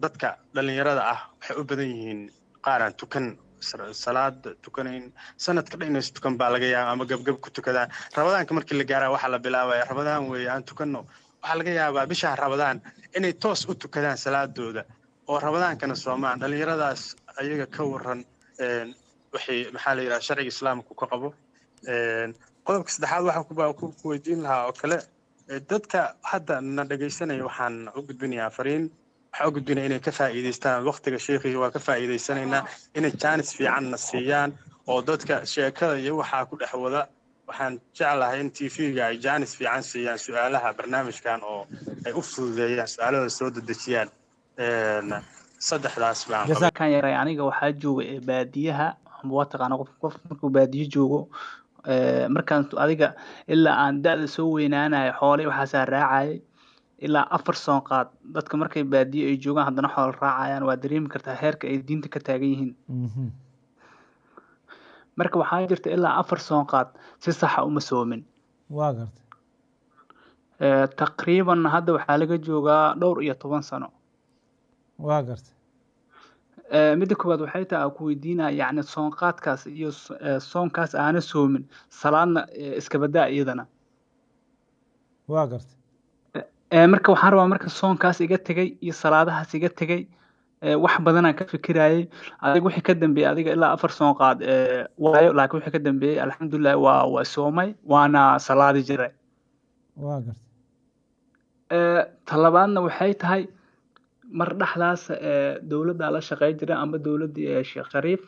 dadka dhalinyarada ah waxay u badan yihiin qaar aan tukan salaada tukanayn sanadka dhinays tukan baa laga yaabaa ama gabgab ku tukadaan rabadaanka markii la gaaraa waxaa la bilaabaya rabadaan weeye aan tukanno waxaa laga yaabaa bisha rabadaan inay toos u tukadaan salaadooda oo rabadaankana soomaan dhalinyaradaas ayaga ka waran waxay maxaa la yidhaha sharciga islaamku ka qabo qodobka saddexaad waxaan ku weydiin lahaa oo kale dadka hadda na dhagaysanaya waxaan u gudbinayaa fariin waxaan u gudbinaya inay ka faa'iidaystaan waqtiga sheekhi waa ka faa'iidaysanaynaa inay jaanis fiicanna siiyaan oo dadka sheekada iyo waxaa ku dhex wada waxaan jeclahay in tv-ga ay jaanis fiican siiyaan su-aalaha barnaamijkan oo ay u fududeeyaan su-aalada soo dedejiyaan saddexdaas baan kan yaray aniga waxaa jooga baadiyaha waa taqaana qof markuu baadiyo joogo markaan adiga ilaa aan da'da soo weynaanayo xoolay waxaasaa raacayay ilaa 4 soon qaad dadka markay baadiyo ay joogaan haddana xoolo raacayaan waa dareemi kartaa heerka ay diinta ka taagan yihiin marka waxaa jirta ilaa 4 soon qaad si saxa uma soomin waa gartay taqriiban hadda waxaa laga joogaa dhowr iyo 10 sano waa gartay midda koowaad waxay tahay ku weydiinaa yacni soonqaadkaas iyo soonkaas aana soomin salaadna iska badaa iyadana waa gartay marka waxaan rabaa marka soonkaas iga tegay iyo salaadahaas iga tegay wax badanaan ka fikirayay adiga wixii ka dambeeyay adiga ilaa 4 soon qaad waayo laakiin wixii ka dambeeyay alxamdulilah waa soomay waana salaadi jiray waa gartay talabaadna waxay tahay mar dhaxdaas dawladda la shaqeey jiray amba dawladda Sheekh Shariif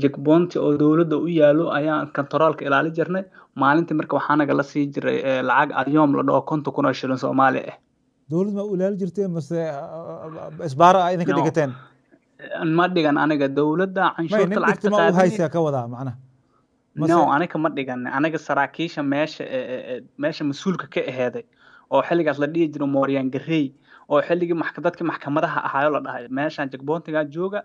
jigboonti oo dawladda u yaalo ayaan kontaroolka ilaali jirnay maalintii marka waxaa naga la sii jiray lacag ayoom la dhaho 50,000 shilin Soomaali ah dawladda ma u ilaali jirtay mase isbaara ay idinka dhigateen ma dhigan aniga dawladda canshuurta lacagta ma u haysaa ka wadaa macnaha no aniga ma dhigan aniga saraakiisha meesha mas'uulka ka aheeday oo xilligaas la dhihi jiray Mooriyaan Garey oo xilligii dadka maxkamadaha ahaayo la dhahay meeshaan jagboontiga jooga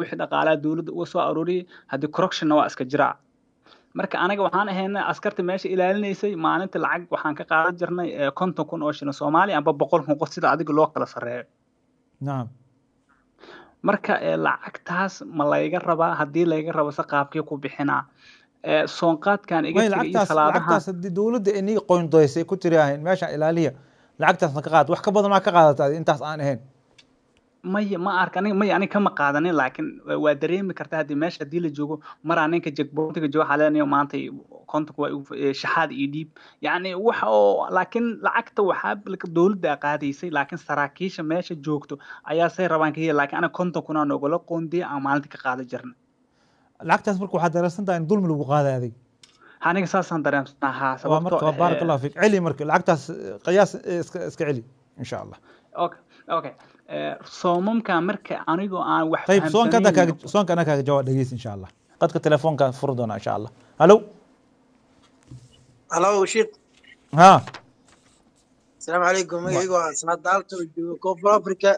wixii dhaqaalaha dawladda uu soo aruuriyay hadii corruption waa iska jira marka anaga waxaan ahaynaa askarta meesha ilaalinaysay maalinta lacag waxaan ka qaadan jirnay 50,000 oo shilin Soomaali amba 100,000 qof sida adiga loo kala sareeyo naam marka lacagtaas ma layga rabaa hadii layga rabo saqaabkii ku bixinaa soonqaadkan iga tagay salaadaha lacagtaas dawladda inay qoyndoysay ku tiraahin meesha ilaaliya lacagtaas ma ka qaad wax ka badan ma ka qaadataa intaas aan ahayn ma arka aniga kama qaadanin laakiin waa dareemi kartaa hadii meesha hadii la joogo mar aaninka jagboontiga joogo xaleeniyo maanta kontak waa shaxaad iyo dhiib yacni wax oo laakiin lacagta waxaa dawladda qaadaysay laakiin saraakiisha meesha joogto ayaa say rabaan ka heli laakiin aniga 50,000 aan ogala qoondiya aan maalinta ka qaadan jirnay lacagtaas marka waxaad dareensantahay in dulmi lagu qaaday adiga aniga saasaan dareemsanahaa sababtoo barakallahu fiik celi marka lacagtaas qiyaas iska celi insha Allah okay soomamka marka anigoo aan wax طيب soonka ana kaaga jawaab dhageys insha Allah qadka telefoonka furo doona insha Allah halo sheekh ha السلام عليكم magaygu waa sanad dalto joogo Koonfur Afrika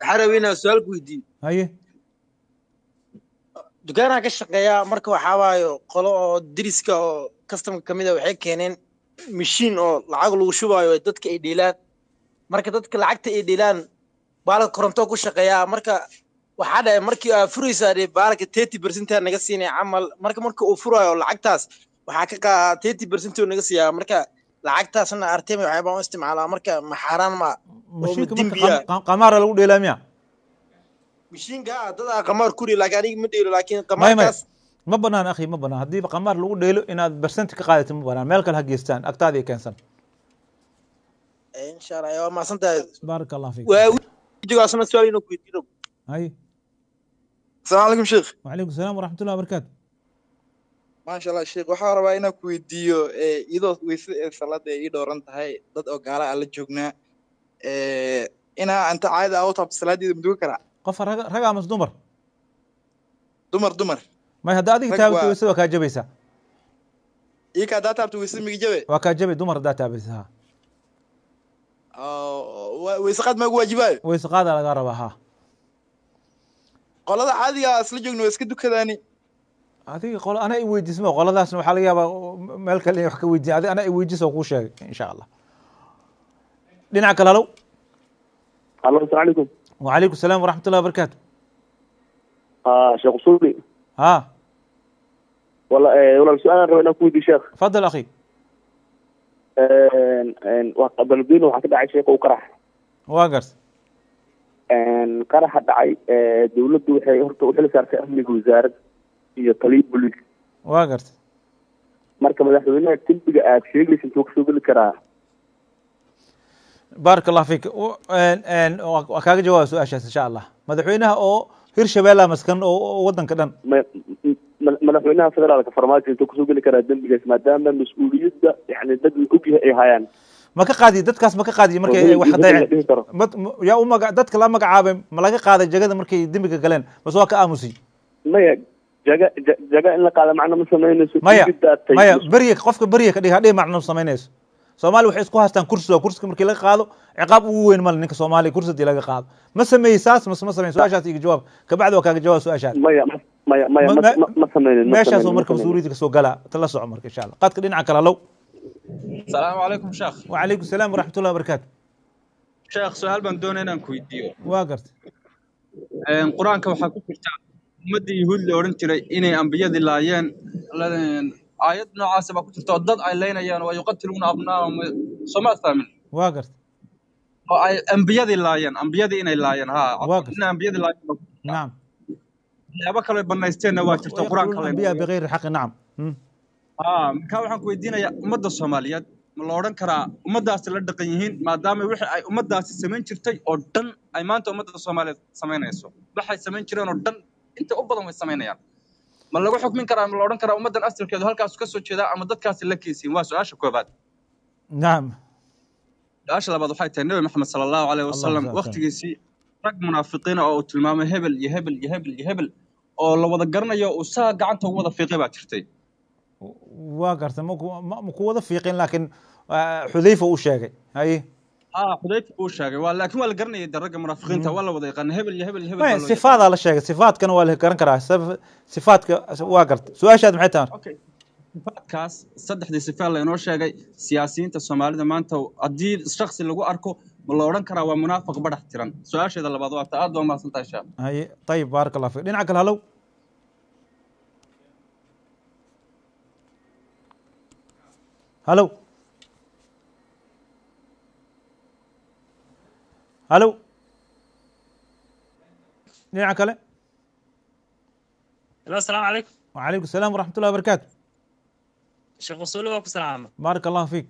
xarawina su'aal ku weydiin haye dukaana ka shaqeeya marka waxa waayo qolo oo diriska oo custom kamid ah waxay keeneen machine oo lacag lagu shubayo dadka ay dhiilaan marka dadka lacagta ay dhiilaan baalka koronto ku shaqeeya marka waxa dhahay markii aad furaysaa baalka 30% naga siinay amal marka uu furayo lacagtaas waxa ka qaad 30% oo naga siiyaa marka lacagtaasna artemi waxay baan isticmaalaa marka ma xaraan ma qamaar lagu dheelaamiya mishiinka dad qamaar kuri laakiin ma dheelo laakiin qamaarkaas ma banaan akhi ma banaan hadii qamaar lagu dheelo inaad percent ka qaadato ma banaan meel kale ha geystaan agtaada ay keensan insha Allah waa ma santahay barakallahu fiik jiga asna su'aal inuu ku weydiino hay السلام عليكم شيخ وعليكم السلام ورحمة الله وبركاته ما شاء الله شيخ waxaan rabaa inaan ku weydiiyo iyadoo salaada ay dooran tahay dad oo gaala ah la joognaa ina anta caada ah oo tab salaadeeda muddo kara qof raga ama dumar ma hadda adiga taabto weysada ka jabaysa ika hadda taabto weysada miga jabe waa ka jabay dumar hadda taabaysa weysaqad ma waajibayo weysaqada laga rabaa ha qolada caadiga asla joogno iska dukadaani adiga qol ana ay weydiismo qoladaasna waxa laga yaabaa meel kale wax ka weydiin adiga ana ay weydiiso ku sheegay insha Allah dhinaca kale الو السلام عليكم. وعليكم السلام ورحمة الله وبركاته. شيخ اصولي. ها والله سؤال ربنا كويدي شيخ. تفضل أخي. بلدين waxaa ka dhacay sheeko u qarax waa gartay qaraxa dhacay dawladdu waxay horta u xil saartay amniga wasaarad iyo taliye booliis waa gartay marka madaxweynaha tilbiga aad sheegaysa intuu ka soo geli karaa بارك الله فيك وكاga jawaab su-aashaas insha allah madaxweynaha oo hirshabeella maskan oo wadanka dhan madaxweynaha federaalka farmaajo intuu kasoo geli karaa dembigaas maadaama mas-uuliyadda yani dad la ogyahay ay hayaan ma ka qaadiy dadkaas ma ka qaadiy markay wax dayaceen yaa u maga dadka la magacaabay ma laga qaaday jagada markay dembiga galeen bas waa ka aamusay maya jaga in la qaada macna ma samaynayso maya beriya qofka beriya ka dhiga hadhihi macna ma samaynayso soomaali waxay isku haystaan kursi waa kursiga markii laga qaado ciqaab ugu weyn male ninka soomaaliya kursi hadii laga qaado ma sameeyey saas ma sameyn su-aashaas iga jawaab kabacdi waa kaaga jawaab su-aashaas ma sameynin meeshaas oo marka mas-uuliyadda kasoo gala tala soco marka insha allah qaadka dhinaca kale hallow السلام عليكم شيخ. وعليكم السلام ورحمة الله وبركاته. شيخ سؤال بان دون inaan ku weydiiyo. waa gartay quraanka waxaa ku jirta ummadii yahuud la oran jiray inay ambiyadii laayeen aayad noocaas baa ku jirta oo dad ay leynayaan oo yuqatiluuna abnaahum soma fahmin waa gartay oo ay ambiyadii laayeen ambiyadii inay laayeen ha ambiyadii laayeen naam yaaba kale banaysteenna waa jirta quraanka anbiya bigayri xaqi nacam marka waxaan ku weydiinayaa ummadda Soomaaliyeed ma la oran karaa ummadaas la dhaqan yihiin maadaama wixii ay ummadaasi sameyn jirtay oo dhan ay maanta ummadda Soomaaliyeed sameynayso waxay sameyn jireen oo dhan inta u badan way sameynayaan ma lagu xukmin karaa ma la oran karaa ummadan asalkeedu halkaas ka soo jeeda ama dadkaasi la keesiin waa su'aasha koobaad naam su'aasha labaad waxay tahay nabi maxamed sallallahu alayhi wasallam waqtigiisii rag munaafiqiin oo uu tilmaamay hebel iyo hebel iyo hebel iyo hebel oo la wada garanayo uu saa gacanta ugu wada fiiqay baa jirtay waa gartay ma ku wada fiiqin laakiin xudayfa uu sheegay haye xudayfa uu sheegay waa laakiin waa la garanayay darajada munaafiqiinta waa la wada yaqaan hebel iyo hebel hebel sifaada la sheegay sifaadkana waa la garan karaa sifaadka waa gartay su-aashaad maxay tahay okay sifaadkaas saddexdii sifaad la inoo sheegay siyaasiyiinta Soomaalida maanta haddii shakhsi lagu arko ma la oran karaa waa munaafiq badax tiran su-aasheeda labaad waa aad waa maasantahay sheekh haye طيب بارك الله فيك dhinaca kale hallow هلو هلو dhinaca kale السلام عليكم. وعليكم السلام ورحمة الله وبركاته. شيخ وصولي وكو سلام. بارك الله فيك.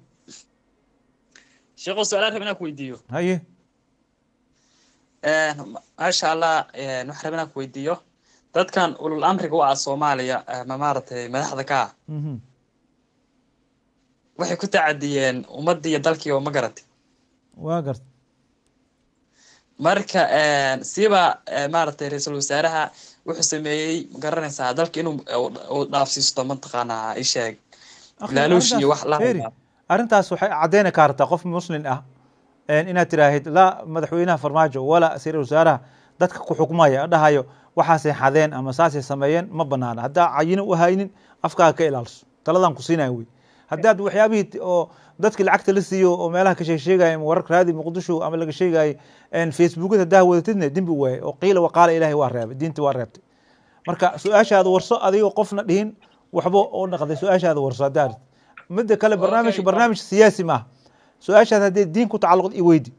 شيخ وصولي ربنا كويديو. هاي ما شاء الله نحن ربنا كويديو dadkan ulul amriga waa Soomaaliya ma maartay madaxda ka waxay ku tacadiyeen ummadii dalkii oo ma garatay waa gartay marka siba maartay ra'iisul wasaaraha wuxuu sameeyay garanaysaa dalka inuu dhaafsiisto mantaqana ay sheeg laaluush iyo wax la arintaas waxay cadeyn kartaa qof muslim ah inaad tiraahid la madaxweynaha farmaajo wala ra'iisul wasaaraha dadka ku xukmaya dhahayo waxaasay xadeen ama saasay sameeyeen ma banaana haddaa cayino u haynin afkaaga ka ilaaliso taladan ku siinaya wey haddaad waxyaabihii oo dadkii lacagta la siiyo oo meelaha ka sheegaya ama wararka raadi muqdisho ama laga sheegayay facebookada haddaa wadatidna dembi waaye oo qiila waqaala ilaahay waa reebay diinta waa reebtay marka su-aashaada warso adigoo qofna dhihin waxba oo dhaqday su-aashaada warso haddaad midda kale barnaamij siyaasi maaha su-aashaada haddii diin ku tacalluqdo i weydi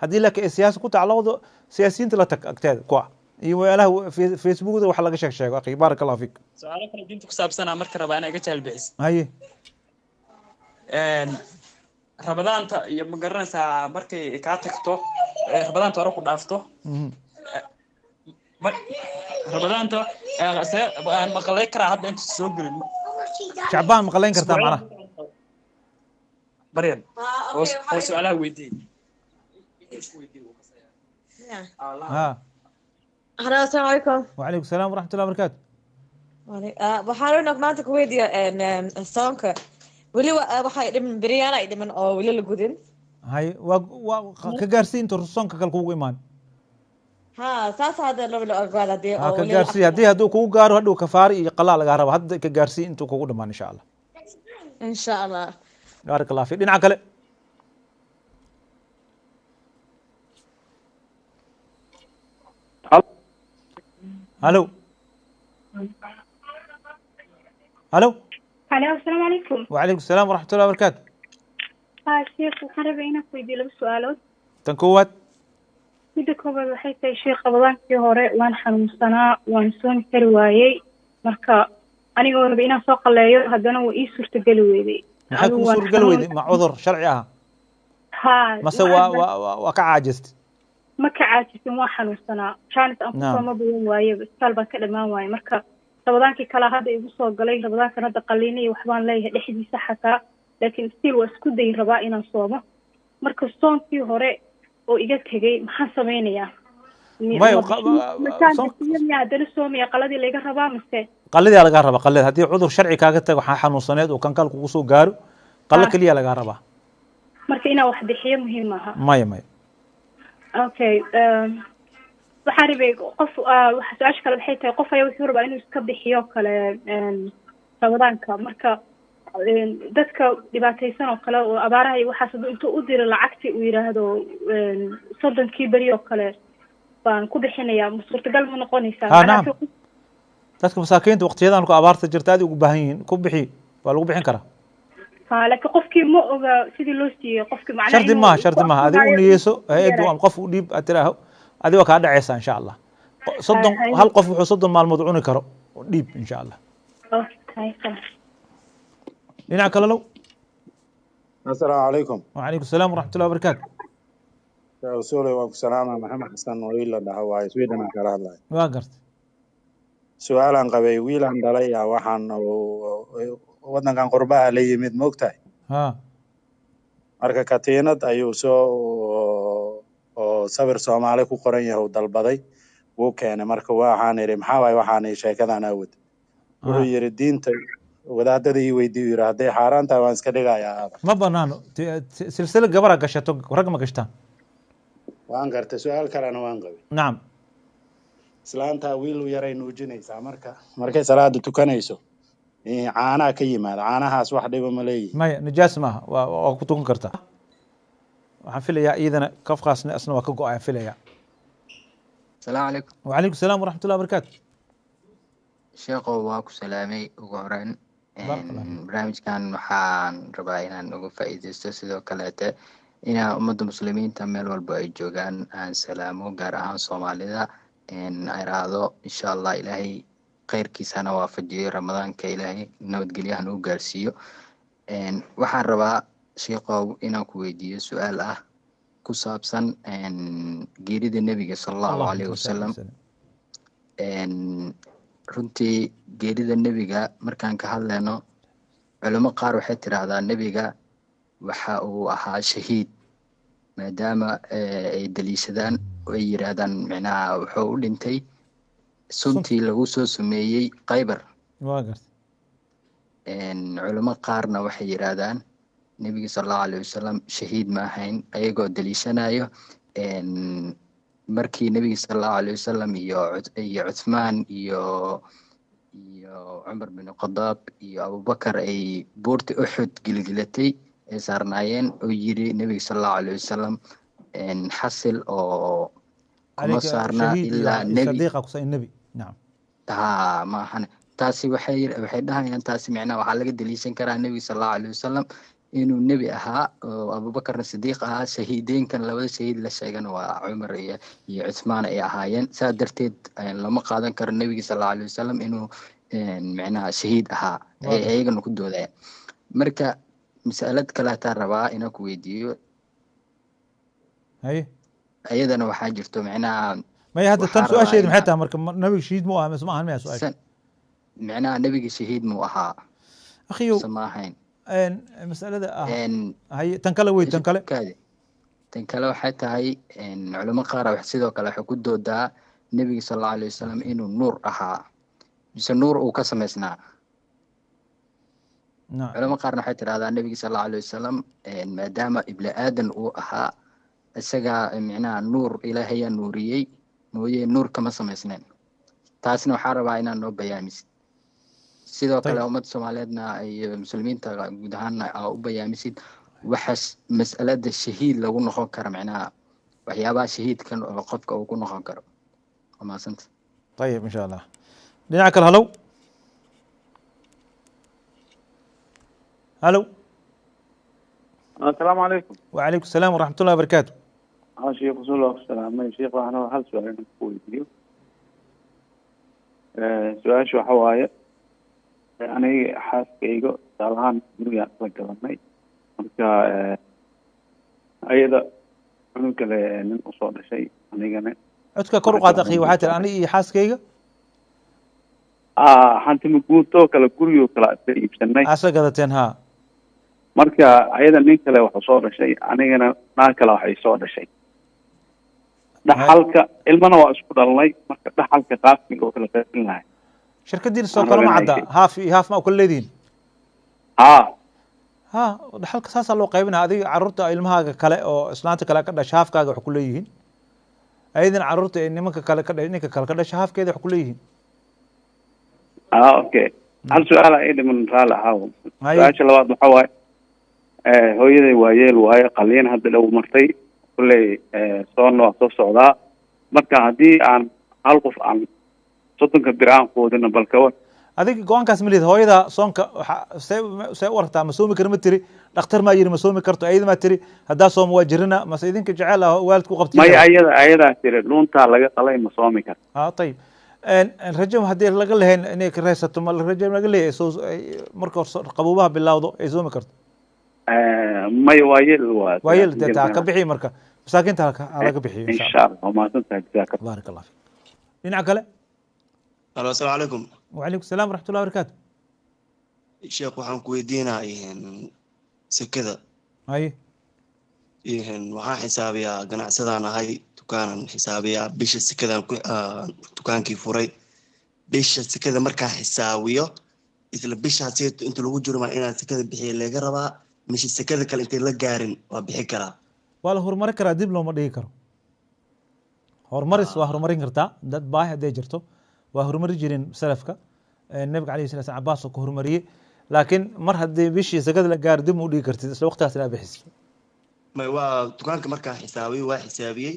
haddii laakiin siyaasi ku tacalluqdo siyaasiyiinta la tag agteeda kuwa iyo meelaha facebookda wax laga sheego akhi baarak allah fiik su'aalo kale diinta ku saabsanaa marka rabaa inay iga jahal bixiso haye rabadaanta iyo ma garanaysaa markay kaa tagto rabadaanta hore ku dhaafto rabadaanta maqalay karaa hadda inta soo gelin shacbaan maqalayn kartaa macnaha baryan oo su'aalaha weydiin السلام عليكم. وعليكم السلام ورحمة الله وبركاته. waxaan rabnaa maanta ku weydiiyo soonka weli waxay dhiman beriyaan ay dhiman oo weli la gudin hay waa ka gaarsiin inta soonka kale kugu imaan ha saas hadda la ogaado hadii oo ka gaarsiin hadii hadduu kugu gaaro hadhow kafaari iyo qalaa laga rabo hadda ka gaarsiin intuu kugu dhamaan insha allah insha allah baarak allah fiik dhinaca kale الو الو هلا السلام عليكم. وعليكم السلام ورحمة الله وبركاته. شيخ waxaan rabaa inaan ku weydiiyo laba su'aalood. tan koowaad midda koowaad waxay tahay sheekh Ramadaankii hore waan xanuunsanaa waan soomi kari waayey marka anigoo raba inaan soo qaleeyo haddana waa ii suurtageli weyday. maxay kuu suurtagali weyday ma cudur sharci ah haa mase waa ka caajistay ma ka caajisin waa xanuunsanaa jaanis aan ku soo ma badan waaye isbitaal baan ka dhammaan waaye marka Ramadaankii kale hadda igu soo galay Ramadaankan hadda qaliinay waxbaan leeyahay dhexdiisa xataa laakiin still waa isku day rabaa inaan soomo marka soonkii hore oo iga tagay maxaan sameynayaa haddana soomaya qaladii laga rabaa mise qalladii laga rabaa qallada haddii cudur sharci kaaga tago waxaa xanuunsaneed oo kan kale kugu soo gaaro qallo keliya laga rabaa marka inaa wax bixiyo muhiim maaha maya okay waxaan rabay qof waxa su-aasha kale waxay tahay qof ayaa wuxuu rabaa inuu iska bixiyo kale Ramadaanka marka dadka dhibaataysan oo kale oo abaaraha iyo waxaas intuu u diro lacagtii uu yiraahdo 30 bari oo kale baan ku bixinayaa suurtagal ma noqonaysaa dadka masaakiinta waqtiyadan ku abaarta jirta aad ugu baahan yihiin ku bixi waa lagu bixin karaa laakiin qofkii ma oga sidii loo siiyay qofkii macnaheedu shardi maaha adigu u niyeyso hay'adu am qof u dhiib atiraaho adiga ka dhacaysa insha Allah 30 hal qof wuxuu 30 maalmood cuni karo dhiib insha Allah dhinaca kale low السلام عليكم. وعليكم السلام ورحمة الله وبركاته. يا رسولي وعليكم السلام محمد حسن ويلا دعوة سويدنا كلا الله. واقرت. سؤال عن قبي ويلا عن دليا وحن ودنا كان قرباء لي مد مقتاي. marka katiinad ayuu soo sawir Soomaali ku qoran yahay dalbaday wuu keenay marka waxaan iri maxaa waay waxaan sheekadan aawad wuxuu yiri diinta wadaadadii weydiiyay yiraahday xaaraanta waan iska dhigayaa ma banaano silsila gabara gashato rag ma gashtaan waan gartay su'aal kalena waan qabay naam islaanta wiil u yaray nuujinaysa markay salaada tukanayso caanaha ka yimaada caanahaas wax dhiba ma leeyihiin maya nijaas maaha waa ku tukan kartaa waxaan filayaa iyadana kafqaasna asna waa ka go'ay filayaa السلام عليكم. وعليكم السلام ورحمة الله وبركاته. sheekhow waa ku salaamay ugu horeyn barnaamijkan waxaan rabaa inaan uga faa'iidaysto sidoo kaleete inaan ummadda muslimiinta meel walba ay joogaan aan salaamo gaar ahaan Soomaalida iraado insha Allah ilaahay khayrkiisana waafajiyo ramadaanka ilaahay nabadgelyahan u gaarsiiyo waxaan rabaa sheekhow inaan ku weydiiyo su'aal ah ku saabsan geerida nabiga sallallahu alayhi wasallam runtii geerida nabiga markaan ka hadlayno culimo qaar waxay tiraahdaa nabiga waxa uu ahaa shahiid maadaama ay daliishadaan oo ay yiraahdaan macnaha wuxuu u dhintay suntii lagu soo sameeyey Khaybar culimo qaarna waxay yiraahdaan nabiga sallallahu alayhi wasallam shahiid ma ahayn ayagoo daliishanayo markii nabiga sallallahu alayhi wasallam iyo Uthman iyo Umar bin Khattab iyo Abu Bakar ay buurta Uhud gilgilatay ay saarnaayeen oo yiri nabiga sallallahu alayhi wasallam xasil oo kuma saarna ilaa nabi naam ma ahan taasi waxay dhahayaan taasi macnaha waxa laga daliishan karaa nabiga sallallahu alayhi wasallam inuu nabi ahaa oo Abu Bakar Sidiiq ahaa shahiideenkan labada shahiid la sheegana waa Umar iyo Uthman ay ahaayeen saa darteed lama qaadan karo nabiga sallallahu alayhi wasallam inuu macnaha shahiid ahaa ayagana ku doodayaan marka mas'alad kale taa rabaa inaan ku weydiiyo ayadana waxaa jirto macnaha ma hadda tan su'aasheedu maxay tahay marka nabiga shahiid mu ahaa ma ahan ma su'aasha macnaha nabiga shahiid mu ahaa akhiyo ma ahayn مسألة هاي تنكلا تنكلا waxay tahay culimo qaar wax sidoo kale waxa ku doodaa nabiga sallallahu alayhi wasallam inuu nuur ahaa mise nuur uu ka sameysnaa culimo qaarna waxay tiraahdaa nabiga sallallahu alayhi wasallam maadaama ibn aadan uu ahaa isaga macnaha nuur ilaahay nuuriyay mooyee nuur kama sameysneen taasna waxaa rabaa inaan noo bayaamisid sidoo kale ummadda Soomaaliyeedna iyo muslimiinta guud ahaan u bayaamisid waxaas mas'alada shahiid lagu noqon karo macnaha waxyaabaha shahiidkan oo qofka uu ku noqon karo amaasanta طيب إن شاء الله. dhinaca kale halow halow. السلام عليكم. وعليكم السلام ورحمة الله وبركاته. شيخ رسول الله السلام. شيخ waxaan hal su'aal ku weydiiyo. Su'aashu waxa waaye aniga xaaskayga salahan guriga ka galanay marka ayada cunug kale nin u soo dhashay anigana codka kor u qaad akhi waxaa tiri aniga iyo xaaskayga hanti guurto kale guriyo kala iibsanay asa gadateen ha marka ayada nin kale wuxuu soo dhashay anigana naag kale waxay soo dhashay dhaxalka ilmana waa isku dhalnay marka dhaxalka qaabkiga oo kala qeybin lahay shirkadiina soo kala ma cadda haaf iyo haaf ma u kala leedihiin ha dhaxalka saasaa loo qaybinaya adiga carruurta ilmahaaga kale oo islaanta kale ka dhasha haafkaaga wax ku leeyihiin ayadana carruurta ee nimanka kale ka ninka kale ka dhasha haafkeeda wax ku leeyihiin okay hal su'aal ay dhiman raala ahaaw su'aasha labaad waxa waaye hooyaday waa yeel waaye qaliin hadda dhow martay kulley soo socdaa marka haddii aan hal qof aan soddonka bir aan quudino bal ka war adiga go-aankaas ma lihid hooyada soonka see u aragtaa ma soomi kara ma tiri dhakhtar maa yiri ma soomi karto ayada maa tiri haddaa sooma waa jirina mase idinka jecel ah waalidku qabti maya ayadaa tiri dhuuntaa laga qalay ma soomi karto ayib rajo haddii laga lahayn inay ka raysato ma rajo laga leeyahay marka qaboobaha bilowdo ay soomi karto maya waa yeel taa ka bixi marka masaakiinta laga bixiyo insha allah waa mahadsantahay jazaaka baarak allah fiik dhinaca kale alo asalaamu calaykum وعليكم السلام ورحمة الله وبركاته. sheekh waxaan ku weydiinaa sekada waxaan xisaabiyaa ganacsadaan ahay dukaanan xisaabiyaa bisha sekadaan dukaankii furay bisha sekada markaan xisaabiyo isla bishaas inta lagu jiro maa inaan sekada bixiya laga rabaa mise sekada kale intay la gaarin waa bixi karaa waa la horumari karaa dib looma dhigi karo horumaris waa horumarin kartaa dad baahi hadday jirto waa horumari jirin salafka nabiga alayhi salatu wasallam Abbas oo ku horumariyay laakiin mar haddii bishii sakada la gaar dib u dhigi kartid isla waqtigaas la bixiso ma waa dukaanka markaa xisaabiyo waa xisaabiyay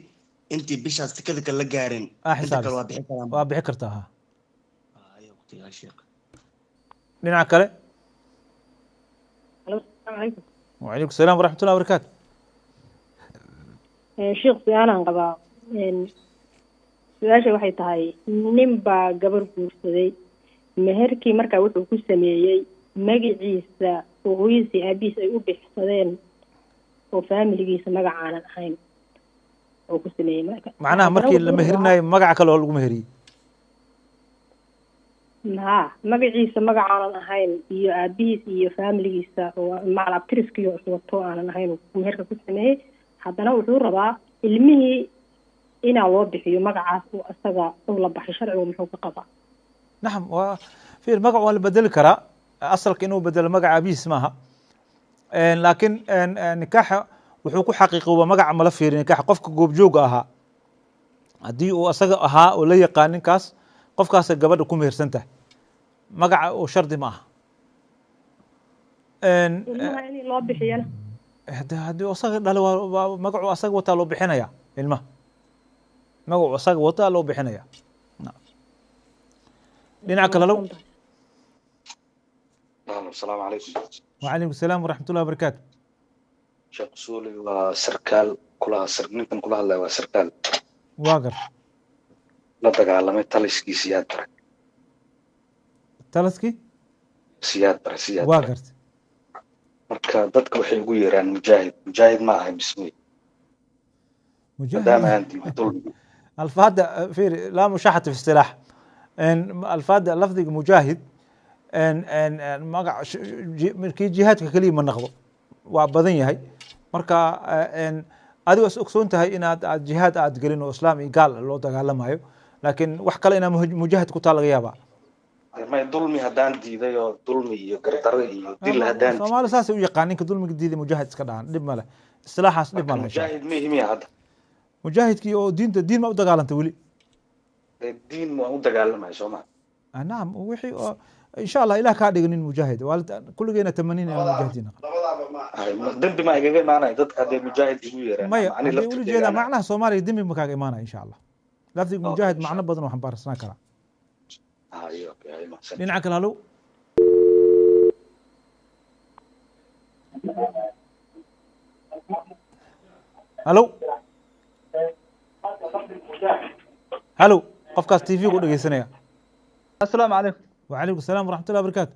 intii bishaas sakada kale la gaarin inta kale waa bixi karaa waa bixi kartaa ha dhinaca kale وعليكم السلام ورحمة الله وبركاته. شيخ سؤالان قبا su-aasha waxay tahay nin baa gabar guursaday meherkii markaa wuxuu ku sameeyey magaciisa oo hooyadiisa aabihiis ay u bixsadeen oo faamiligiisa magacaanan ahayn oo ku sameeyey macnaha markii la meherinayo magaca kale oo lagu meheriyey magaciisa magacaanan ahayn iyo aabihiis iyo faamiligiisa oo macal abtiriskiyo iswato aanan ahayn meherka ku sameeyey haddana wuxuu rabaa ilmihii inaa loo bixiyo magacaas oo asaga uu la baxay sharcigu muxuu ka qabaa nacam waa fiir magac waa la bedeli karaa asalka inuu bedelo magaca abihiis maaha laakiin nikaaxa wuxuu ku xaqiiqoobaa magaca mala fiiri nikaaxa qofka goobjooga ahaa haddii uu asaga ahaa oo la yaqaan ninkaas qofkaasa gabadha ku mehersan tahay magaca oo shardi ma aha ilmaha in loo bixiyana haddii asaga dhale waa magacu asaga wataa loo bixinaya ilmaha magacu asaga wataa loo bixinaya dhinaca kale low السلام عليكم. وعليكم السلام ورحمة الله وبركاته. شيخ سولي وسركال كلها نمكن كلها الله وسركال. واقر. لا دقالمي تلسكي سياد برك. تلسكي؟ سياد برك سياد. واقرت. marka dadka waxay ugu yeeraan mujaahid ma aha bismi. مجاهد. الفاظ في لا مشاحة في اصطلاح. الفاظ لفظ مجاهد magac markii jihaadka kaliya ma noqdo waa badan yahay marka adigo is ogsoon tahay inaad jihaad aad gelin oo islaam iyo gaal loo dagaalamayo laakiin wax kale inaa mujaahid ku taa laga yaabaa may dulmi haddaan diiday oo dulmi iyo gardarro iyo dil haddaan Soomaali saas u yaqaan ninka dulmiga diiday mujaahid iska dhahan dhib ma leh istilaaxaas dhib ma leh mujaahid muhiim hadda mujaahidkii oo diin ma u dagaalantay weli diin ma u dagaalamay Soomaali naam wixii إن شاء الله إله كادي جنين مجاهد كل جينا 80 مجاهدين دم ما يجي معنا يدك هذا مجاهد يقول ما يعني يقول جينا معنا سومالي دم مكاج معنا إن شاء الله لفظ مجاهد معنا بدنا وحنبارسنا كلا haye mahadsan dhinaca kale halo halo halo qofkaas tv ku dhegeysanaya السلام عليكم. وعليكم السلام ورحمة الله وبركاته.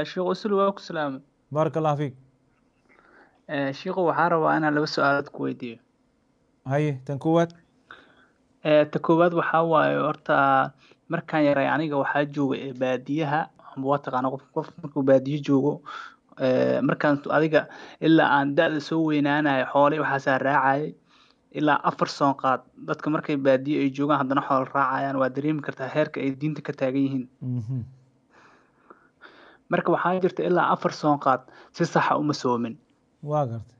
شيخ أسلو وأكو سلام. بارك الله فيك. شيخ وحارة وأنا لو سؤالات كويدية. هاي تنكوات. تكوات وحاوى ورتا مركان يرى يعني waxaa jooga baadiyaha waa taqaan qof markuu baadiyo joogo markaan adiga ilaa aan da'da soo weynaanayo xoolay waxa saa raacay ilaa 4 sano qaad dadka markay baadiyo ay joogaan haddana xoolo raacayaan waa dareemi kartaa heerka ay diinta ka taagan yihiin marka waxaa jirta ilaa 4 sano qaad si sax ah uma soomin waa gartay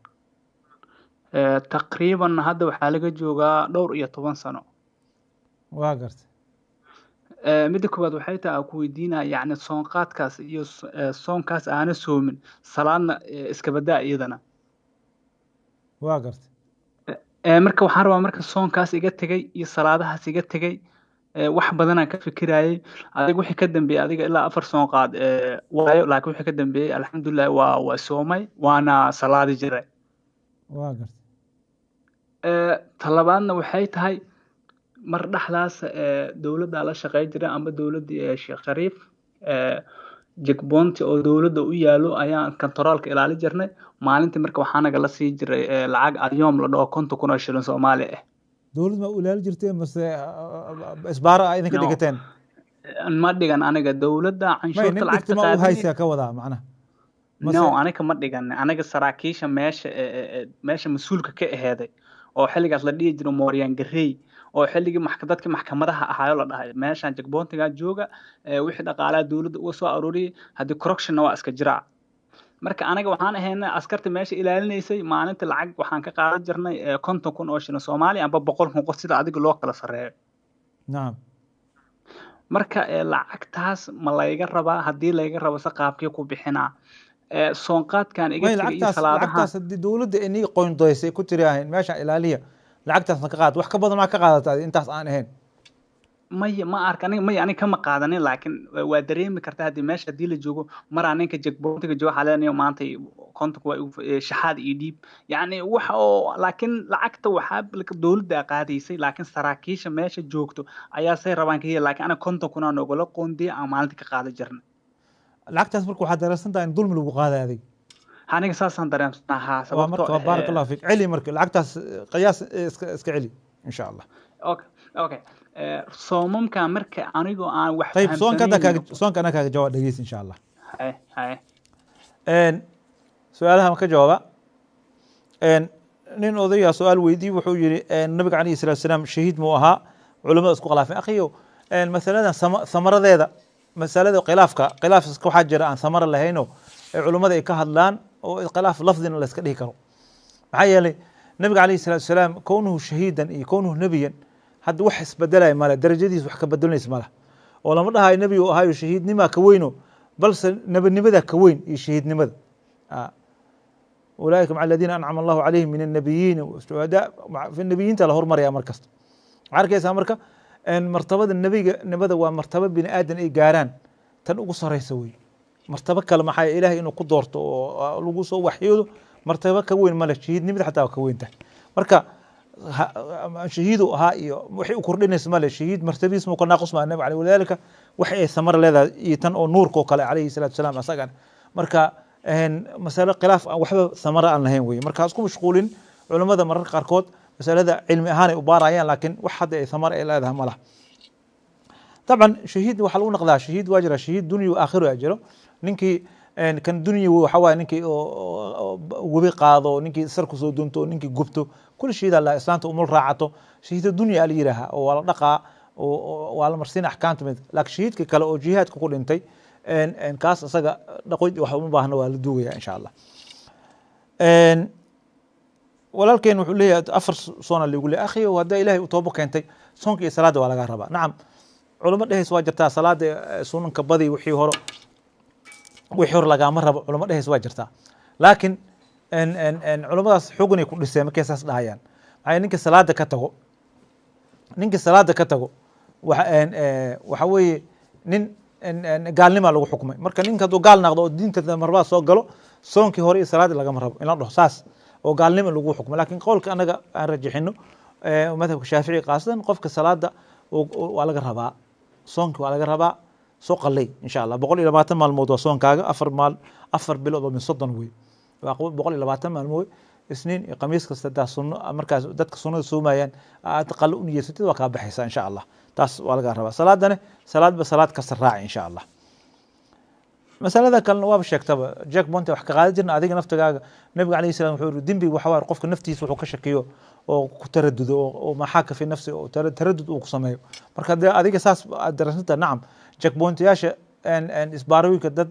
taqriiban hadda waxaa laga joogaa dhowr iyo 10 sano waa gartay midda koowaad waxay tahay ku weydiinaa yacni soonqaadkaas iyo soonkaas aana soomin salaadna iska badaa iyadana waa gartay marka waxaan rabaa marka soonkaas iga tegay iyo salaadahaas iga tegay wax badan aan ka fikirayay adiga wixii ka dambeeyay adiga ilaa 4 soon qaad waayo laakiin wixii ka dambeeyay alxamdulillah waa soomay waana salaadi jiray waa gartay talabaadna waxay tahay mar dhaxdaas dawladda la shaqeey jiray ama dawladda Sheekh Shariif jigboonti oo dawladda u yaalo ayaan kontaroolka ilaali jirnay maalintii marka waxaa naga la sii jiray lacag ayoom la dhaho 50,000 shilin Soomaali ah dawladda ma u ilaali jirtay mase isbaara ay idinka dhigateen ma dhigan aniga dawladda canshuurta lacagta qaadaysa ma haysa ka wadaa macnaha no aniga ma dhigan aniga saraakiisha meesha mas'uulka ka aheeday oo xilligaas la dhihi jiray Mooriyaan Garey oo xilligii dadkii maxkamadaha ahaayo la dhahay meeshaan jagboontiga jooga wixii dhaqaalaha dawladda uga soo aruuriyay haddii corruption waa iska jira marka aniga waxaan ahaynaa askarta meesha ilaalinaysay maalintii lacag waxaan ka qaadan jirnay 50,000 oo shilin Soomaali amba 100,000 qof sida adiga loo kala sareeyo naam marka lacagtaas ma layga rabaa haddii layga rabo saqaabkii ku bixinaa soonqaadkan iga tagay iyo salaadaha lacagtaas haddii dawladda inay qoyndoysay ku tiraahayn meesha ilaaliya lacagtaasna ka qaad wax ka badan ma ka qaadataa intaas aan ahayn ma arka aniga kama qaadanin laakiin waa dareemi kartaa haddii meesha haddii la joogo maraa ninka jagboontiga jooga xalenayo maanta kontonka waa shaxaad iyo dhiib yacni wax oo laakiin lacagta waxaa dawladda qaadaysay laakiin saraakiisha meesha joogto ayaa say rabaan ka heli laakiin aniga 50,000 aan ogala qoondiya aan maalintii ka qaadan jirnay lacagtaas marka waxaad dareensantahay in dulmi lagu qaaday adig aniga saasaan dareemsanahaa sababtoo baarak allah fiik celi marka lacagtaas qiyaas iska celi insha allah okay soomamka marka anigoo aan wax طيب soonka ana kaaga jawaab dhageys insha allah su-aalaha ma ka jawaaba nin odaya su-aal weydiiyey wuxuu yidhi nabiga calayhi salaatu wasalaam shahiid muu ahaa culamada isku khilaafeen akhiyo masaladan samaradeeda masalada khilaafka waxaa jira aan samara lahayno ee culimmada ay ka hadlaan oo khilaaf lafdina la iska dhihi karo maxaa yeelay nabiga calayhi salaatu wasalaam kownuhu shahiidan iyo kownuhu nebiyan hadda wax isbedelaya male darajadiis wax ka bedelinaysa male oo lama dhahayo nebi uu ahaayo shahiidnimaa ka weyno balse nebinimada ka weyn iyo shahiidnimada ulaaika maca aladiina ancama allahu calayhim min annabiyiin washuhadaa fi nebiyiinta la hormaraya mar kasta waxaa arkaysaa marka martabada nebinimada waa martaba bini aadan ay gaaraan tan ugu saraysa wey martabo kale maxaa ilahay inuu ku doorto oo lagu soo waxyoodo martabo ka weyn male shahiidnimada xataa waa ka weyn tahay marka shahiidu ahaa iyo waxay u kordhinaysa male shahiid martabadiis muu ka naaqus maa nabi caleyh walidaalika waxa ay samar leedahay iyo tan oo nuurka oo kale calayhi salaatu wasalaam asagan marka masale khilaaf aan waxba samara aan lahayn weye marka isku mashquulin culimmada mararka qaarkood masalada cilmi ahaanay u baarayaan laakiin wax hadda ay samar ay leedahay ma laha طبعا shahiid waxaa lagu naqdaa shahiid waa jira shahiid dunya wa aakhiro aa jiro ninkii kan dunya waxa waaye ninkii webi qaado ninkii sar kusoo dunto ninkii gubto kul shahiid alla islaanta umul raacato shahiid dunya ala yiraha oo waa la dhaqaa oo waa la marsiin axkaamta mid laakiin shahiidka kale oo jihaadka ku dhintay kaas isaga dhaqoyd wax uma baahna waa la duugaya insha allah walaalkeen wuxuu leeyahay 4 soona lagu leeyahay akhiyo hadda ilaahay u toobo keentay soonka iyo salaada waa laga rabaa nacam culamo dhehays waa jirtaa salaada sunanka badi wixii hore lagama rabo culamo dhehays waa jirtaa laakiin culamadaas xugunay ku dhiseen markay saas dhahayaan maxay ninka salaada ka tago waxa weeye nin gaalnimaa lagu xukmay marka ninka hadduu gaal naqdo oo diinta marbaa soo galo soonkii hore iyo salaadii lagama rabo in la dhaho saas oo gaalnimo lagu xukmo lakin qowlka anaga aan rajixino madhabka shaafici qaasatan qofka salaada waa laga rabaa soonki waa laga rabaa soo qalay insha allah 120 maalmood waa soonkaaga 4 bilood oo min 30 wey waa 120 maalmood isniin iyo khamiis kasta daa sunno markaas dadka sunnada soomayaan aad qallo u niyeysatid waa kaa baxaysaa insha allah taas waa laga rabaa salaadana salaad kasta raaci insha allah masalada kalena waaba sheegtaba jack bonte wax ka qaadi jirna adiga naftigaaga nabiga calayhi salaam wuxuu yiri dembiga waxa waaye qofka naftiisa wuxuu ka shakiyo oo ku taradudo oo maxaaka fi nafsi oo taradud uu ku sameeyo marka adiga saas aad darasanta nacam jack bonte yaasha isbaarooyinka dad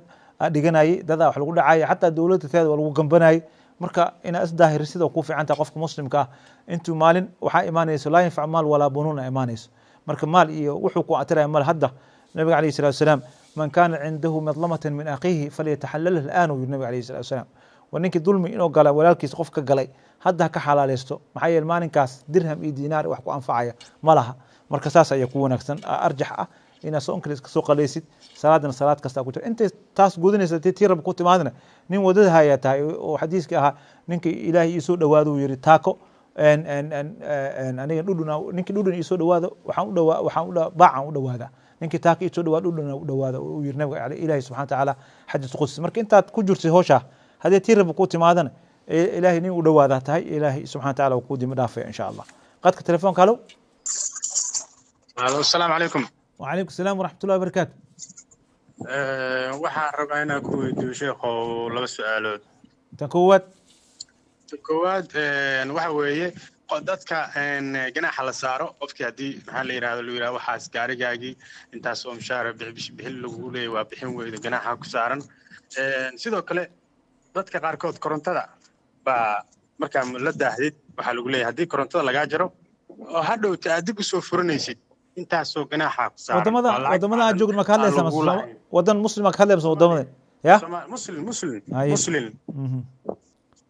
dhiganayay dadaa wax lagu dhacaya xataa dowladda teeda waa lagu gambanayay marka ina isdaahir sida ku fiicanta qofka muslimka ah intuu maalin waxaa imaanayso laa yanfac maal walaa bunuuna imaanayso marka maal iyo wuxuu ku atiraya mal hadda nabiga calayhi salaatu wasalaam man kaana cindahu madlamatan min akhiihi falyataxalalha al'aan uu yiri nabiga calayhi salaatu wasalaam waa ninkii dulmi inuu gala walaalkiisa qof ka galay hadda ka xalaaleysto maxaa yeele maalinkaas dirham iyo diinaar wax ku anfacaya ma laha marka saas ayaa ku wanaagsan arjax ah inaad soonka iska soo qalaysid salaadana salaad kasta ku jira intay taas gudanaysa tii rab ku timaadna nin wadada haya tahay oo xadiiska ahaa ninka ilaahay isoo dhawaado uu yiri taako aniga ninkii dhudhun isoo dhawaado waxaan u baacan u dhawaada ninkii taako isoo dhawaado dhudhun u dhawaada uu yiri nabiga ilaahay subxaanahu wa ta'ala xadiis qudsi marka intaad ku jirtay hawsha hadii tii rab ku timaadana ilaahay nin u dhawaada tahay ilaahay subxaanahu wa ta'ala ku dimi dhaafay insha Allah qadka telefoonka halo assalaamu calaykum وعليكم السلام ورحمة الله وبركاته. waxaan rabaa inaan ku weydiiyo sheekhow laba su'aalood. Tan koowaad waxa weeye dadka ganaaxa la saaro qofkii haddii maxaa la yidhahdo lu yidhahdo waxaas gaarigaagii intaas oo mushaara bixin lagu leeyahy waa bixin weyda ganaaxa ku saaran sidoo kale dadka qaarkood korontada baa markaa la daahdid waxaa lagu leeyahay haddii korontada lagaa jaro oo hadhowta aad dib usoo furanaysid intaasoo ganaaxa ku saaran wadamada aad joogin ma ka hadlaysaa wadan muslim ka hadlaysaa wadamada ya muslim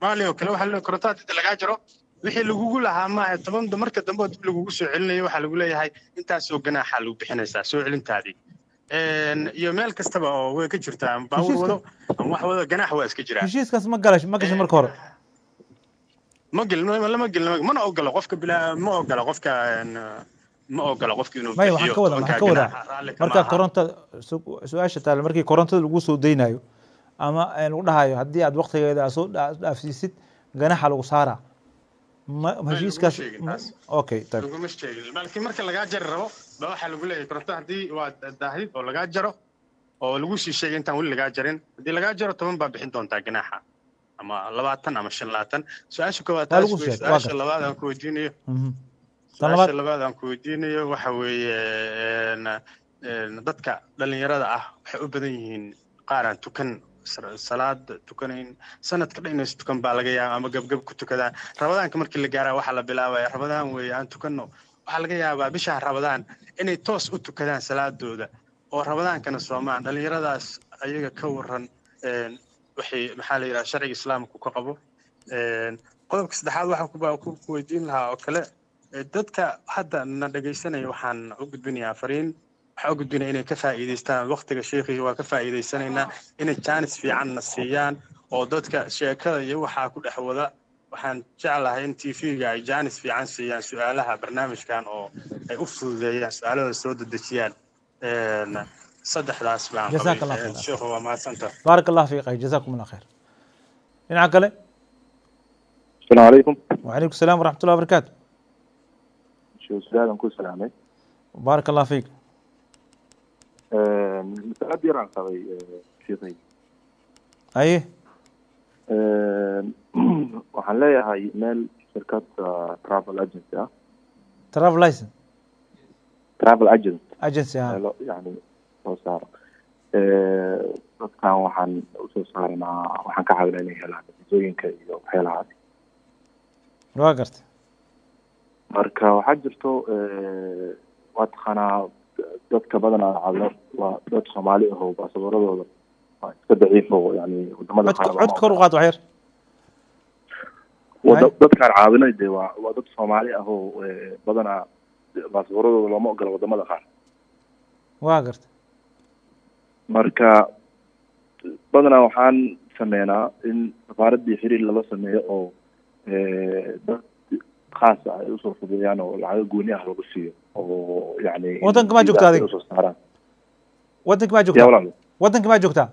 maali oo kale waxa la korontada inta lagaa jaro wixii lagugu lahaa maaha toban marka dambe dib lagugu soo celinayo waxaa lagu leeyahay intaasoo ganaaxa lagu bixinaysaa soo celintaadii iyo meel kastaba oo way ka jirtaa baawur wado ama wax wado ganaax waa iska jiraa heshiiskaas ma gashay marka hore lama gelin mana ogolo qofka ma ogolo qofka inuu bixiyo waxaan ka wadaa marka korontada su-aasha taale markii korontada lagu soo deynayo ama lagu dhahayo haddii aad waqtigeeda soo dhaafsiisid ganaxa lagu saaraa heshiiskaas okay طيب laguma sheegin laakiin marka lagaa jari rabo ba waxaa lagu leeyahay korontada haddii waa daahid oo lagaa jaro oo lagu sii sheegay intaan weli lagaa jarin haddii lagaa jaro 10 baa bixin doontaa ganaxa ama 20 ama 25 su-aasha koowaad su-aasha labaad aan ku weydiinayo su-aasha labaad aan ku weydiinayo waxa weeye dadka dhalinyarada ah waxay u badan yihiin qaar aan tukan salaad tukanayn sanadka dhanaysa tukan baa laga yaabaa ama gabgab ku tukadaan rabadaanka markii la gaaraa waxaa la bilaabaya rabadaan weeye aan tukanno waxaa laga yaabaa bisha rabadaan inay toos u tukadaan salaadooda oo rabadaankana soomaan dhalinyaradaas ayaga ka waran waxay maxaa la yidhaha sharciga islaamku ka qabo qodobka saddexaad waxaan ku weydiin lahaa oo kale dadka hadda na dhagaysanaya waxaan u gudbinayaa fariin waxaan u gudbinaya inay ka faa'iidaystaan waqtiga sheekhi waa ka faa'iidaysanaynaa inay jaanis fiicanna siiyaan oo dadka sheekada iyo waxaa ku dhex wada waxaan jeclahay in tv-ga ay jaanis fiican siiyaan su-aalaha barnaamijkan oo ay u fududeeyaan su-aalada soo dedejiyaan saddexdaas baan qabay sheekhu waa mahadsanta baarak allah fiiq jazakum allah khayr dhinaca kale السلام عليكم. وعليكم السلام ورحمة الله وبركاته. شو سلام كل سلامي. بارك الله فيك. متقدر عن قضي شيخي. أيه. وحنلاقي هاي مال شركات ترافل اجنسي. ترافل لايسن. ترافل اجنسي. اجنسي يعني soo saaro dadkan waxaan usoo saarnaa waxaan ka caawinaa inay helaan natiijooyinka iyo waxyaalahaas waa gartay marka waxaa jirto waa taqaanaa dadka badanaa caawina waa dad Soomaali ah oo baasaboorradooda waa iska daciif oo yani wadamada qaar cod kor u qaad waxyar dadkaan caawinay dee waa dad Soomaali ah oo badanaa baasaboorradooda looma ogola wadamada qaar waa gartay marka badanaa waxaan sameynaa in safaaraddii xiriir lala sameeyo oo dad khaas ah ay usoo fududeeyaan oo lacago gooni ah lagu siiyo oo yani waddanka maa joogtaa adiga usoo saaraan waddanka maa yaa joogtaa walaal waddanka maa joogtaa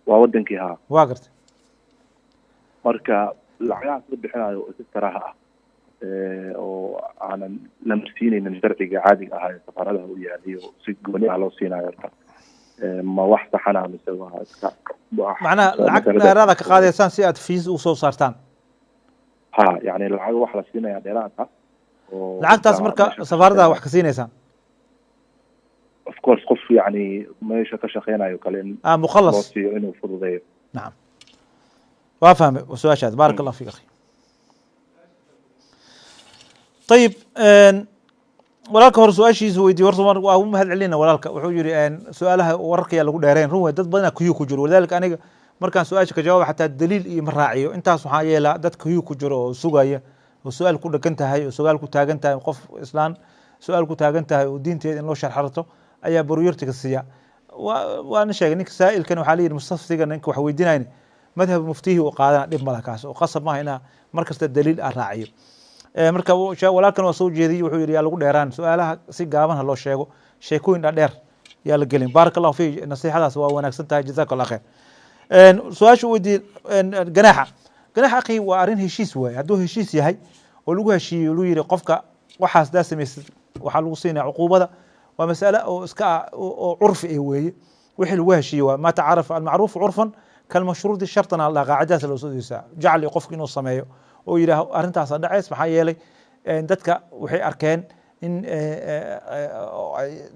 waa wadankii haa waa gartay marka lacagahaas la bixinayo oo si saraaha ah oo aanan la marsiinaynin sharciga caadiga ahaa ee safaaradaha u yaaliyo si gooni ah loo siinayo horta ma wax saxana mise waa iska macnaha lacag dheeraada ka qaadaysaan si aad fiis u soo saartaan ha yani lacag wax la siinaya dheeraad ah oo lacagtaas marka safaaradaha wax ka siinaysaan of course qof yani meesha ka shaqeynayo kale in مخلص loo siiyo inuu fududeeyo نعم وافهم سؤال بارك الله فيك اخي طيب walaalka hore su-aashiisa weydiiye horta waa u mahad celina walaalka wuxuu yidhi su-aalaha wararkaya lagu dheereen run wey dad badana kuyuu ku jiro walidaalika aniga markaan su-aasha ka jawaaba xataa daliil iyo ma raaciyo intaas waxaa yeelaa dad kuyuu ku jiro oo sugaya oo su-aal ku dhegan tahay oo su-aal ku taagan tahay qof islaan su-aal ku taagan tahay oo diinteeda in loo sharxarto ayaa baruurtiga siiya waana sheegay ninka saa'ilkan waxaa la yidhi mustaftiga ninka wax weydiinayna madhab muftihi uu qaadana dhib mala kaas oo qasab maaha inaa markasta daliil aan raaciyo marka walaalkan waa soo jeediyey wuxuu yidhi yaa lagu dheeraan su-aalaha si gaaban ha loo sheego sheekooyin dhaadheer yaa la gelin baaraka allahu fi nasiixadaas waa wanaagsan tahay jazaka allah khayr su-aasha weydiiyey ganaaxa akhi waa arrin heshiis waaye hadduu heshiis yahay oo lagu heshiiyo lagu yidhi qofka waxaas daa samaysid waxaa lagu siinaya cuquubada waa mas'ale oo iska oo curfi ah weeye wixii lagu heshiiyo waa ma tacaarafa almacruufu curfan kalmashruudi shartan alla qaacidaas loo soo dejisa jacli qofka inuu sameeyo oo yidhaaho arrintaas dhacays maxaa yeelay dadka waxay arkeen in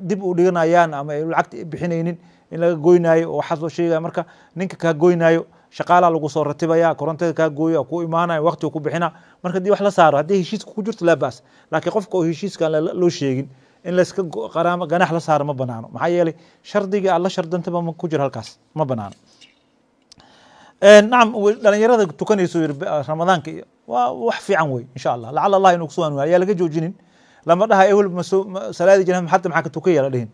dib u dhiganayaan ama ay lacagta bixinaynin in laga goynaayo oo waxaas loo sheegaya marka ninka kaa goynaayo shaqaalaa lagu soo ratibaya korontada kaa gooyo ku imaanayo waqtiga ku bixina marka haddii wax la saaro haddii heshiiska ku jirto laa baas laakiin qofka oo heshiiskan loo sheegin in layska qaraamo ganax la saaro ma banaano maxaa yeelay shardiga aad la shardantaba ma ku jiro halkaas ma banaano nacam dhalinyarada tukanayso ramadaanka waa wax fiican wey insha allah lacala allah inuu kusoo hanuuniyo ayaa laga joojinin lama dhaha ehel salaadii jana hadda maxaa ka tukaya la dhihin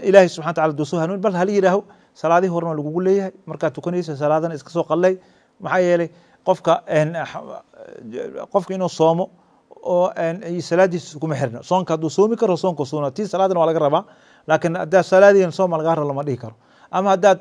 ilaahay subxana wataala duu soo hanuuni bal hala yidhaaho salaadihii horena lagugu leeyahay markaad tukanaysa salaadana iska soo qallay maxaa yeelay qofka inuu soomo oo salaadiisa kuma xirna soonka hadduu soomi karo soonka suuna tii salaadana waa laga rabaa laakiin haddaa salaadiina sooma laga rabo lama dhihi karo ama haddaad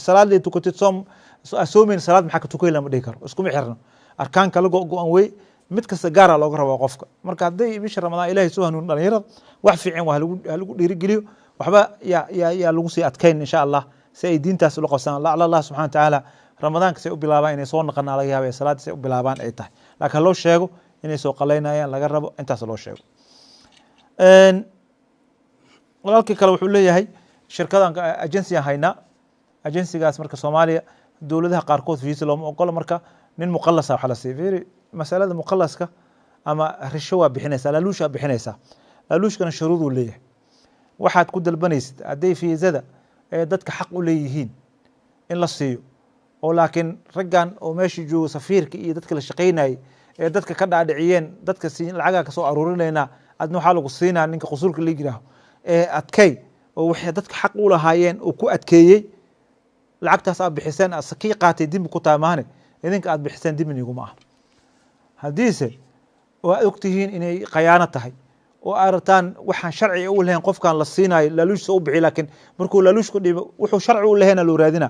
salaadii tukatid soomayn salaad maxaa ka tukay lama dhihi karo iskuma xirno arkaan kala go-an wey mid kasta gaara looga rabaa qofka marka hadday bisha ramadaan ilahay soo hanuun dhalinyarada wax fiican waa halagu dhiirigeliyo waxba yaa lagu sii adkayn insha allah si ay diintaas ula qabsaan lacala allah subxana watacaala ramadaanka say u bilaabaan inay soo naqanaa laga yaaba salaadii say u bilaabaan ay tahay laakiin loo sheego inay soo qalaynayaan laga rabo intaas loo sheego walaalkii kale wuxuu leeyahay shirkadan agency aan haynaa agencygaas marka soomaaliya dowladaha qaarkood fiisa looma ogola marka nin muqalasa waxa la siiya fiiri masalada muqalaska ama risho waa bixinaysaa laaluushaa bixinaysaa laaluushkana shuruuduu leeyahay waxaad ku dalbanaysid hadday fiisada ee dadka xaq u leeyihiin in la siiyo oo laakiin raggan oo meesha joogo safiirka iyo dadka la shaqaynayay ee dadka ka dhaadhiciyeen dadka lacagaa kasoo aruurinaynaa adna waxaa lagu siinaa ninka qusuulka la yidhaaho ee adkay oo waxay dadka xaq u lahaayeen oo ku adkeeyey lacagtaas aad bixiseen kii qaatay dembi ku tahay maahane idinka aad bixiseen dembi iguma aha haddiise oo aad ogtihiin inay khayaano tahay oo aad rabtaan waxaan sharci u lahayn qofkan la siinayo laaluushsa u bixi laakiin markuu laaluushku dhibo wuxuu sharci u lahayna loo raadina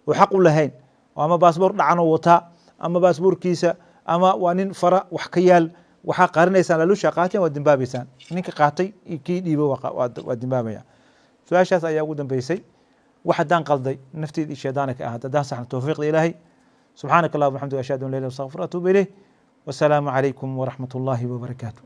oo xaq u lahayn ama baasboor dhacan oo wataa ama baasboorkiisa ama waa nin fara wax ka yaal waxaa qarinaysaan laaluusha qaateen waa dembaabaysaan ninka qaatay iyo kii dhiibo waa dembaabaya su-aashaas ayaa ugu dambeysay wax haddaan qalday nafteed iyo shaydaana ka ahaad haddaan saxna towfiiqda ilaahay subxaanaka allahuma waxamdika ashhadu an la ilaha illa anta astaghfiruka wa atuubu ilayh wasalaamu calaykum waraxmat ullaahi wabarakaatu